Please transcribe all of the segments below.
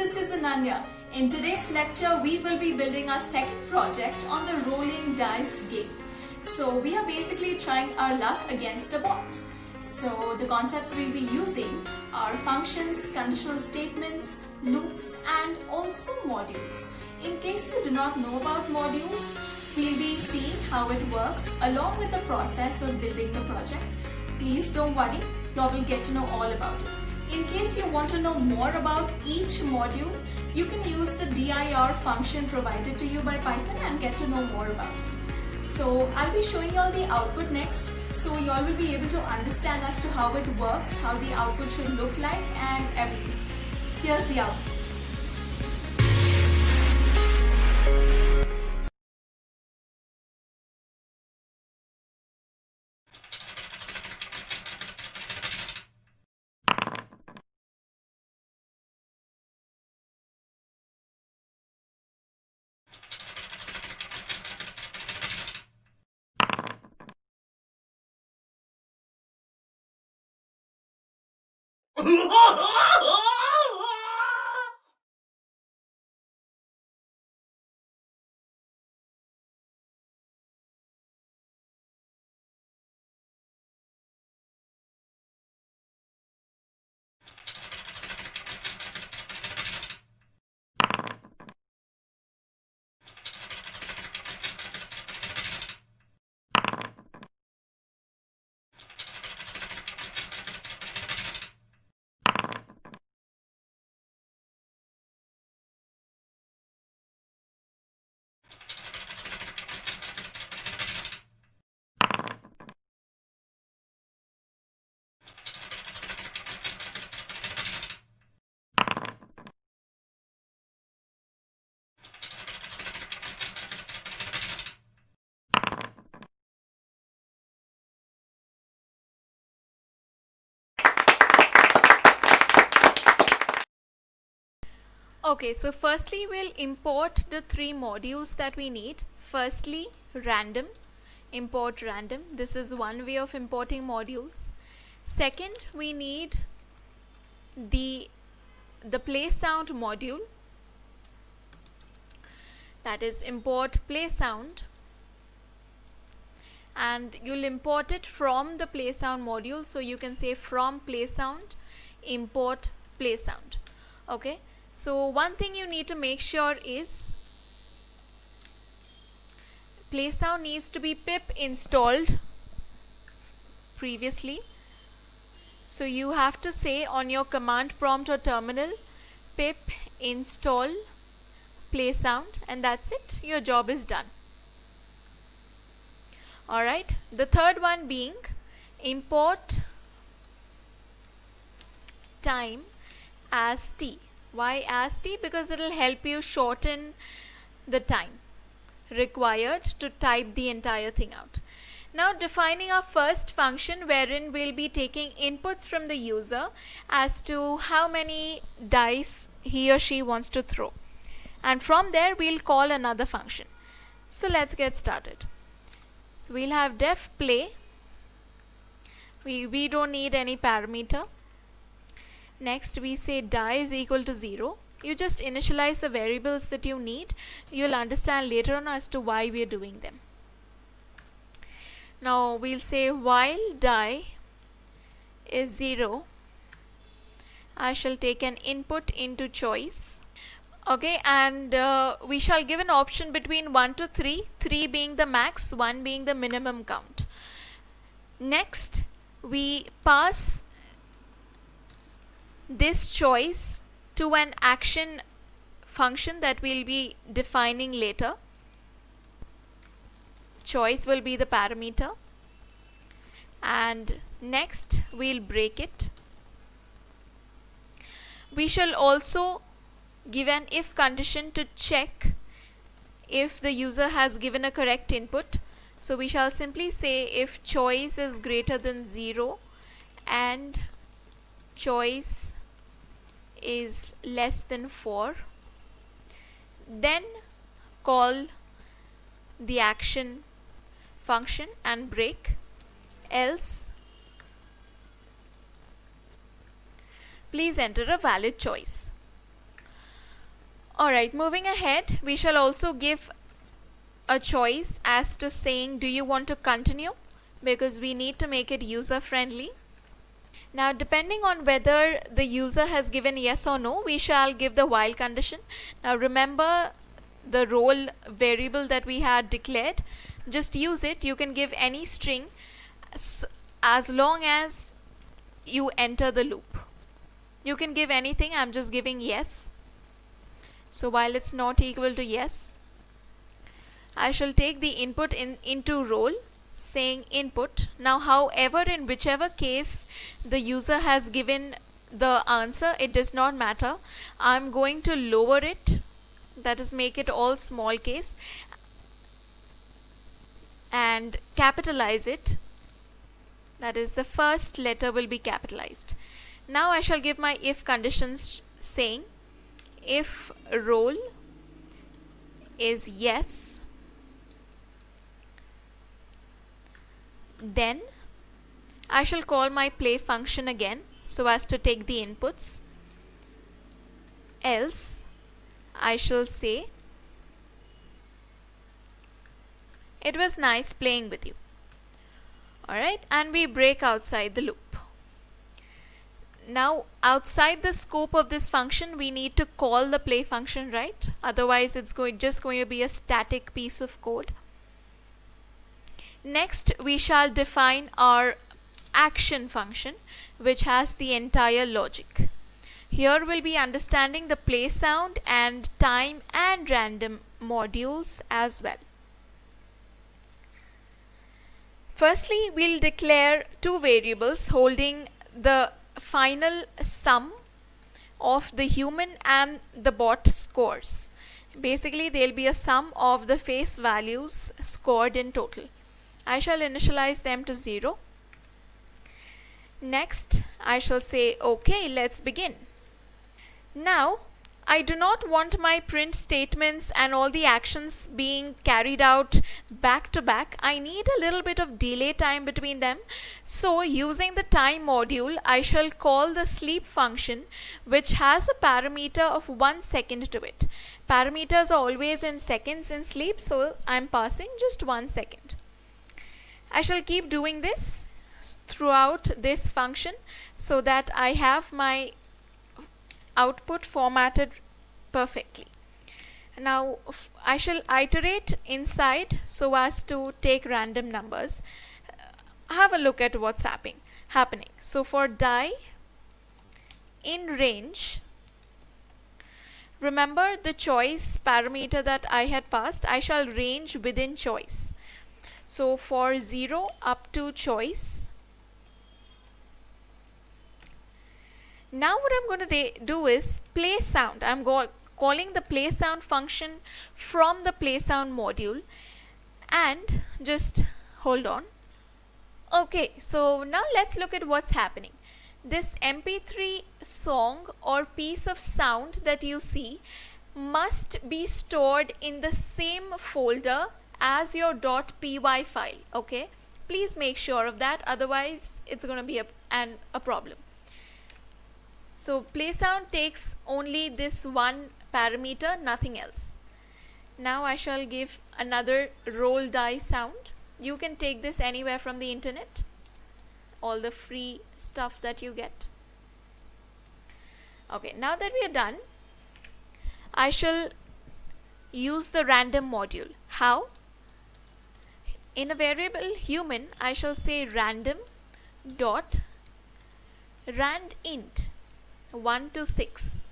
this is Ananya. In today's lecture, we will be building our second project on the rolling dice game. So we are basically trying our luck against a bot. So the concepts we'll be using are functions, conditional statements, loops, and also modules. In case you do not know about modules, we'll be seeing how it works along with the process of building the project. Please don't worry, you will get to know all about it. In case you want to know more about each module, you can use the dir function provided to you by Python and get to know more about it. So I'll be showing you all the output next, so you all will be able to understand as to how it works, how the output should look like and everything. Here's the output. Okay, so firstly we'll import the three modules that we need. Firstly, random, import random. This is one way of importing modules. Second, we need the play sound module, that is import play sound, and you'll import it from the play sound module. So you can say from play sound import play sound. Okay, so one thing you need to make sure is play sound needs to be pip installed previously. So you have to say on your command prompt or terminal pip install play sound, and that's it, your job is done. Alright, the third one being import time as t. Why as t? Because it will help you shorten the time required to type the entire thing out. Now defining our first function, wherein we'll be taking inputs from the user as to how many dice he or she wants to throw, and from there we'll call another function. So let's get started. So we'll have def play. We don't need any parameter. Next we say die is equal to 0. You just initialize the variables that you need. You'll understand later on as to why we are doing them. Now we'll say while die is 0, I shall take an input into choice. Okay, and we shall give an option between 1 to 3, 3 being the max, 1 being the minimum count. Next we pass this choice to an action function that we'll be defining later. Choice will be the parameter, and next we'll break it. We shall also give an if condition to check if the user has given a correct input. So we shall simply say if choice is greater than 0 and choice is less than 4, then call the action function and break, else please enter a valid choice. Alright, moving ahead, we shall also give a choice as to saying, do you want to continue? Because we need to make it user friendly. Now, depending on whether the user has given yes or no, we shall give the while condition. Now, remember the role variable that we had declared. Just use it. You can give any string as long as you enter the loop. You can give anything. I'm just giving yes. So while it's not equal to yes, I shall take the input into role, saying input. Now, however, in whichever case the user has given the answer, it does not matter. I'm going to lower it, that is, make it all small case, and capitalize it. That is, the first letter will be capitalized. Now I shall give my if conditions, saying if role is yes, then I shall call my play function again so as to take the inputs. Else I shall say, it was nice playing with you. Alright, and we break outside the loop. Now, outside the scope of this function, we need to call the play function, right? Otherwise, it's just going to be a static piece of code. Next, we shall define our action function, which has the entire logic. Here we'll be understanding the play sound and time and random modules as well. Firstly, we'll declare two variables holding the final sum of the human and the bot scores. Basically, there'll be a sum of the face values scored in total. I shall initialize them to 0. Next, I shall say, okay, let's begin. Now, I do not want my print statements and all the actions being carried out back to back. I need a little bit of delay time between them. So using the time module, I shall call the sleep function, which has a parameter of 1 second to it. Parameters are always in seconds in sleep, so I'm passing just 1 second. I shall keep doing this throughout this function so that I have my output formatted perfectly. Now I shall iterate inside so as to take random numbers. Have a look at what's happening. So for die in range, remember the choice parameter that I had passed, I shall range within choice. So for 0 up to choice. Now what I'm going to do is play sound. I'm calling the play sound function from the play sound module, and just hold on. Okay, so now let's look at what's happening. This MP3 song or piece of sound that you see must be stored in the same folder as your .py file. Okay, please make sure of that, otherwise it's going to be a problem. So play sound takes only this one parameter, nothing else. Now I shall give another roll die sound. You can take this anywhere from the internet, all the free stuff that you get. Okay, now that we are done, I shall use the random module. How? In a variable human, I shall say random dot randint 1 to 6.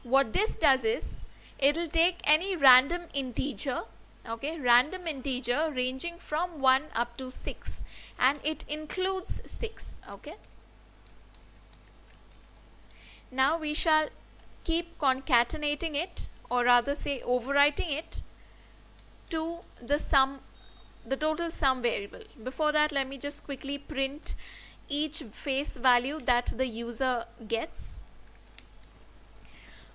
What this does is, it'll take any random integer, okay, random integer ranging from 1 up to 6, and it includes 6. Okay, now we shall keep concatenating it, or rather say overwriting it to the total sum variable. Before that, let me just quickly print each face value that the user gets.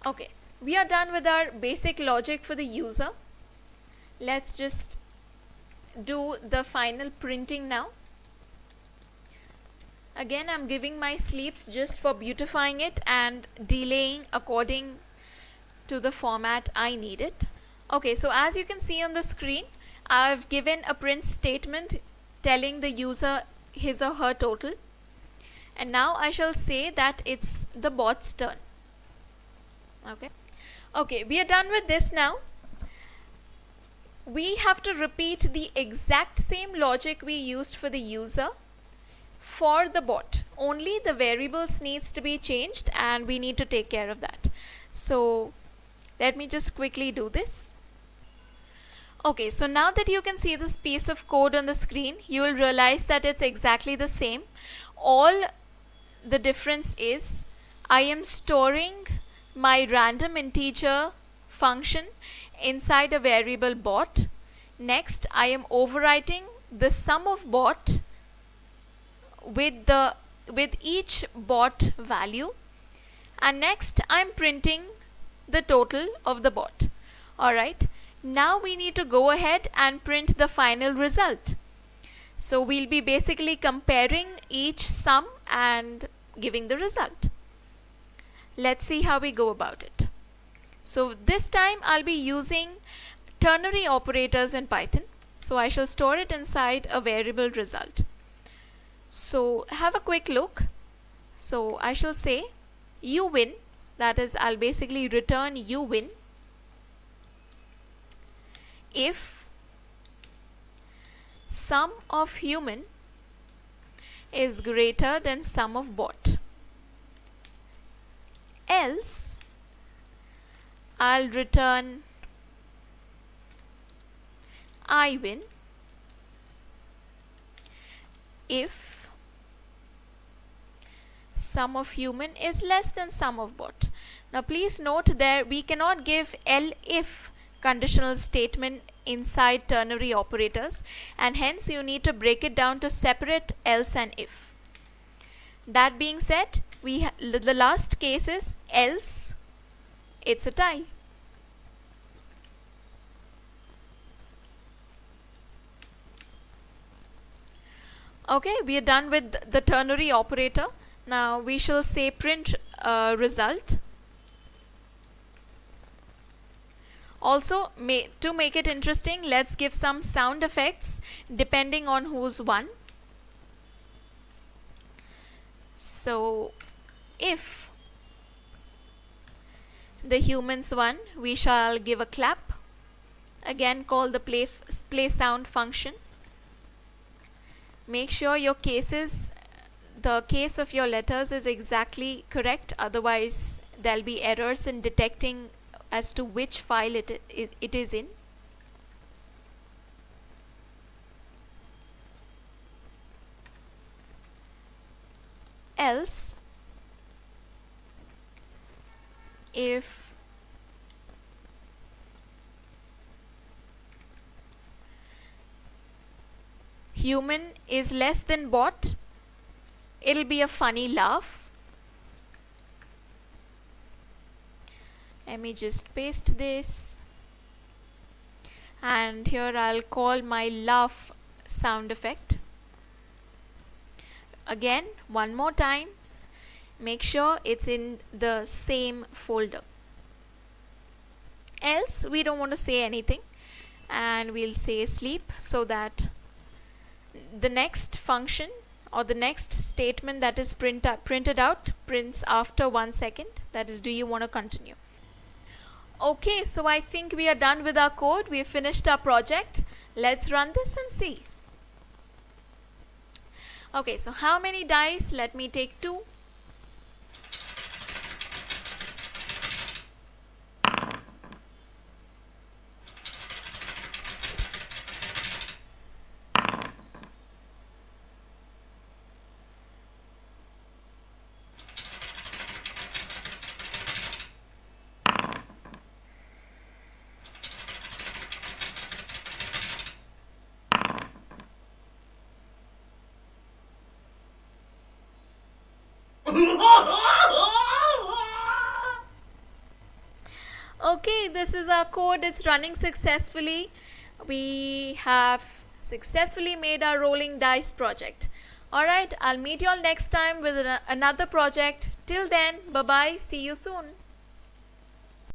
Okay, we are done with our basic logic for the user. Let's just do the final printing now. Again, I'm giving my sleeps just for beautifying it and delaying according to the format I need it. Okay, so as you can see on the screen, I've given a print statement telling the user his or her total, and now I shall say that it's the bot's turn. Okay, we are done with this now. We have to repeat the exact same logic we used for the user for the bot. Only the variables needs to be changed, and we need to take care of that. So let me just quickly do this. Okay, so now that you can see this piece of code on the screen, you will realize that it's exactly the same. All the difference is I am storing my random integer function inside a variable bot. Next, I am overwriting the sum of bot with each bot value, and next I'm printing the total of the bot. Alright, now we need to go ahead and print the final result. So we'll be basically comparing each sum and giving the result. Let's see how we go about it. So this time I'll be using ternary operators in Python. So I shall store it inside a variable result. So have a quick look. So I shall say you win, that is, I'll basically return you win if sum of human is greater than sum of bot. Else I'll return I win if sum of human is less than sum of bot. Now please note there we cannot give elif conditional statement inside ternary operators, and hence you need to break it down to separate else and if. That being said, the last case is else it's a tie. Okay, we are done with the ternary operator. Now we shall say print result. Also, to make it interesting, let's give some sound effects depending on who's won. So if the humans won, we shall give a clap. Again, call the play sound function. Make sure your cases, the case of your letters is exactly correct, otherwise there'll be errors in detecting as to which file it is in. Else, if human is less than bot, it'll be a funny laugh. Let me just paste this, and here I'll call my laugh sound effect. Again, one more time, make sure it's in the same folder. Else we don't want to say anything, and we'll say sleep, so that the next function or the next statement that is printed out prints after 1 second, that is, do you want to continue? Okay, so I think we are done with our code. We have finished our project. Let's run this and see. Okay, so how many dice? Let me take 2. Okay, this is our code. It's running successfully. We have successfully made our rolling dice project. Alright, I'll meet you all next time with another project. Till then, bye bye. See you soon.